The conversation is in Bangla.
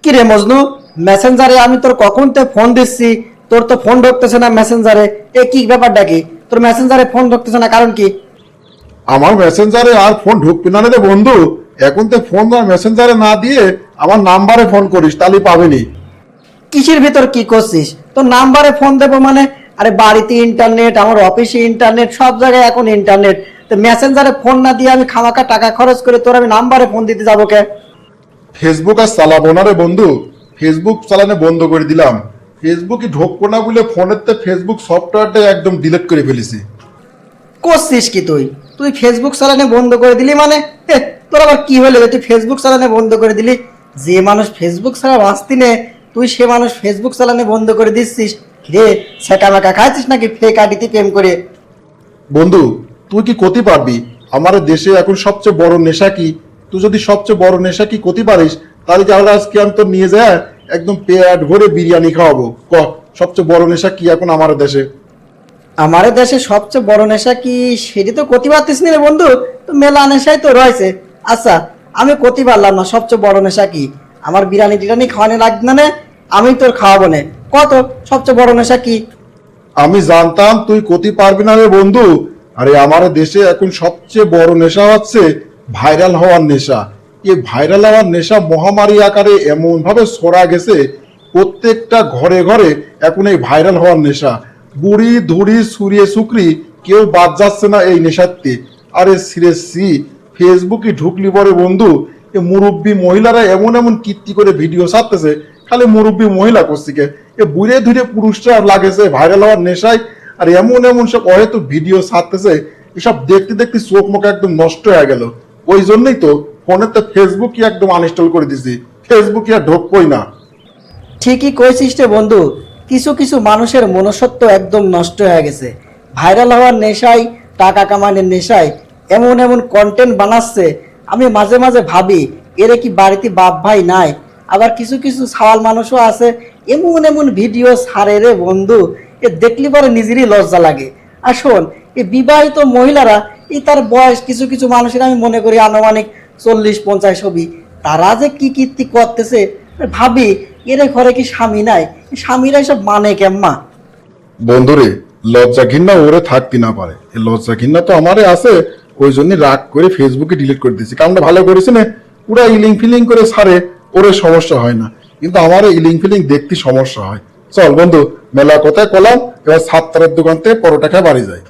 কি রে মজনু, মেসেঞ্জারে আমি তোর কখন তে ফোন দিচ্ছি, তোর তো ফোন ঢুকতেছে না মেসেঞ্জারে। এ কি ব্যাপারটা কি? তোর মেসেঞ্জারে ফোন ঢুকতেছে না, কারণ কি? আমার মেসেঞ্জারে আর ফোন ঢুকবে না রে বন্ধু। এখন তো ফোন আর মেসেঞ্জারে না দিয়ে আমার নাম্বারে ফোন করিস, তাহলে পাবিনি। কিসের ভিতর কি করছিস? তোর নাম্বারে ফোন দেবো মানে? আরে বাড়িতে ইন্টারনেট, আমার অফিসে ইন্টারনেট, সব জায়গায় এখন ইন্টারনেট। তো মেসেঞ্জারে ফোন না দিয়ে আমি খামাকা টাকা খরচ করে তোর আমি নাম্বারে ফোন দিতে যাবো কে? ফেসবুক আর চালাবো না রে বন্ধু, ফেসবুক চালানো বন্ধ করে দিলাম। ফেসবুকে ঢুকবো না বলে ফোনের তো ফেসবুক সফটওয়্যারটা একদম ডিলিট করে ফেলেছি। করছিস কি তুই? তুই ফেসবুক চালানো বন্ধ করে দিলি মানে? তোর আবার কি হলো যে তুই ফেসবুক চালানো বন্ধ করে দিলি? যে মানুষ ফেসবুক ছাড়া বাঁচতি নে, তুই সে মানুষ ফেসবুক চালানো বন্ধ করে দিচ্ছিস রে? সেটা মাকা খাইছিস নাকি ফেক আইডিতে প্রেম করে? বন্ধু, তুই কি করতে পারবি? আমার দেশে এখন সবচেয়ে বড় নেশা কি? তুই যদি সবচেয়ে বড় নেশা কি করতে পারিস, তাহলে তাহলে আজকে আমি তো নিয়ে যায় একদম পেট ভরে বিরিয়ানি খাওয়াবো। ক, সবচেয়ে বড় নেশা কি এখন আমার দেশে? আমার দেশে সবচেয়ে বড় নেশা কি সেটি তো করতে পারতিস নি রে বন্ধু। তো মেলা নেশাই তো রয়েছে। আচ্ছা, আমি করতে পারলাম না, সবচেয়ে বড় নেশা কি? আমার বিরিয়ানি টিরানি খাওয়ানো লাগবে না, আমি তোর খাওয়াবো না। কত সবচেয়ে বড় নেশা কি? আমি জানতাম তুই করতে পারবি না রে বন্ধু। আরে আমার দেশে এখন সবচেয়ে বড় নেশা হচ্ছে ভাইরাল হওয়ার নেশা। এই ভাইরাল হওয়ার নেশা মহামারী আকারে এমন ভাবে ছড়া গেছে, প্রত্যেকটা ঘরে ঘরে এখন এই ভাইরাল হওয়ার নেশা। বুড়ি ধুড়ি সুরিয়ে সুকরি কেউ বাদ যাচ্ছে না এই নেশাতে। আরে সিরিয়াসলি, ফেসবুকে ঢুকলি পরে বন্ধু, এ মুরব্বী মহিলারা এমন এমন কীর্তি করে ভিডিও ছাড়তেছে। খালি মুরব্বী মহিলা করছে কে, এ বুড়ে ধুড়ে পুরুষরা লাগেছে ভাইরাল হওয়ার নেশায়। আর এমন এমন সব হয়তো ভিডিও ছাড়তেছে, এসব দেখতে দেখতে চোখ মুখ একদম নষ্ট হয়ে গেল। ওই জন্যই তো ফোনে তো ফেসবুকই একদম আনইনস্টল করে দিছি, ফেসবুকে আর ঢুকবই না। ঠিকই কইছিস রে বন্ধু, কিছু কিছু মানুষের মনুষ্যত্ব একদম নষ্ট হয়ে গেছে। ভাইরাল হওয়ার নেশায়, টাকা কামানোর নেশায় এমন এমন কন্টেন্ট বানাচ্ছে, আমি মাঝে মাঝে ভাবি এরা কি বাড়িতে বাপ ভাই নাই? আবার কিছু কিছু সাওয়াল মানুষও আছে, এমন এমন ভিডিও ছাড়ে রে বন্ধু, এ দেখলি পরে নিজেরই লজ্জা লাগে। আর শোন, এই বিবাহিত মহিলারা, এই তার বয়স কিছু কিছু মানুষের আমি মনে করি আনুমানিক 40-50 হবি, তারা যে কি কীর্তি করতেছে ভাবি, এরে ঘরে কি স্বামী নাই? স্বামীরা সব মানে কেম্মা? বন্ধুরে, লজ্জা ঘৃণা ওরে থাকতে না পারে, এই লজ্জা ঘৃণা তো আমারে আছে। ওই জন্য রাগ করে ফেসবুকে ডিলিট করে দিয়েছি। কামটা ভালো করেছি না, পুরা ইলিং ফিলিং করে ছাড়ে, ওরে সমস্যা হয় না, কিন্তু আমার ইলিং ফিলিং দেখতে সমস্যা হয়। চল বন্ধু, মেলা কথায় কলাম, এবার 7টার দোকান থেকে পরোটা খেয়ে বাড়ি যায়।